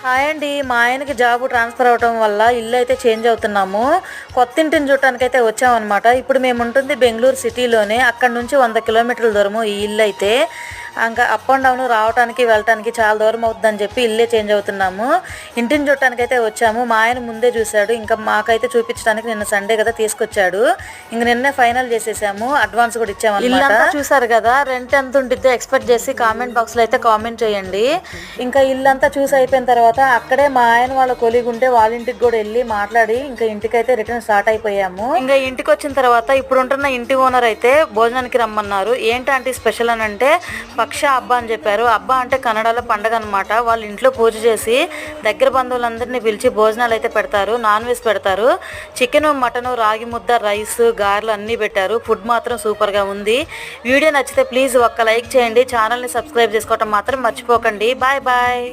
Hi అండి. మా ఆయనకి జాబ్ ట్రాన్స్ఫర్ అవడం వల్ల ఇల్లు అయితే చేంజ్ అవుతున్నాము. కొత్త ఇంటిని చూడటానికి అయితే వచ్చామన్నమాట. ఇప్పుడు మేము ఉంటుంది బెంగళూరు సిటీలోనే. అక్కడ నుంచి 100 కిలోమీటర్ల దూరము ఈ ఇల్లు అయితే. ఇంకా అప్ అండ్ డౌన్ రావడానికి వెళ్ళటానికి చాలా దూరం అవుతుందని చెప్పి ఇల్లే చేంజ్ అవుతున్నాము. ఇంటిని చూడటానికి అయితే వచ్చాము. మా ఆయన ముందే చూశాడు. ఇంకా మాకైతే చూపించడానికి నిన్న సండే కదా తీసుకొచ్చాడు. ఇంక నిన్నే ఫైనల్ చేసేసాము. అడ్వాన్స్ కూడా ఇచ్చాము. ఇల్లంతా చూసారు కదా. రెంట్ ఎంత ఉంటుందో ఎక్స్పెక్ట్ చేసి కామెంట్ బాక్స్లో అయితే కామెంట్ చేయండి. ఇంకా ఇల్లంతా చూసి అయిపోయిన తర్వాత అక్కడే మా ఆయన వాళ్ళ కొలీగ్ ఉంటే వాళ్ళ ఇంటికి కూడా వెళ్ళి మాట్లాడి ఇంకా ఇంటికైతే రిటర్న్ స్టార్ట్ అయిపోయాము. ఇంకా ఇంటికి వచ్చిన తర్వాత ఇప్పుడు ఉంటున్న ఇంటి ఓనర్ అయితే భోజనానికి రమ్మన్నారు. ఏంటంటే స్పెషల్ అని అంటే పక్ష అబ్బా అని చెప్పారు. అబ్బా అంటే కన్నడలో పండగ అనమాట. వాళ్ళ ఇంట్లో పూజ చేసి దగ్గర బంధువులందరినీ పిలిచి భోజనాలు అయితే పెడతారు. నాన్ వెజ్ పెడతారు. చికెన్, మటన్, రాగి ముద్ద, రైస్, గారెలు అన్నీ పెట్టారు. ఫుడ్ మాత్రం సూపర్గా ఉంది. వీడియో నచ్చితే ప్లీజ్ ఒక్క లైక్ చేయండి. ఛానల్ని సబ్స్క్రైబ్ చేసుకోవటం మాత్రం మర్చిపోకండి. Bye bye.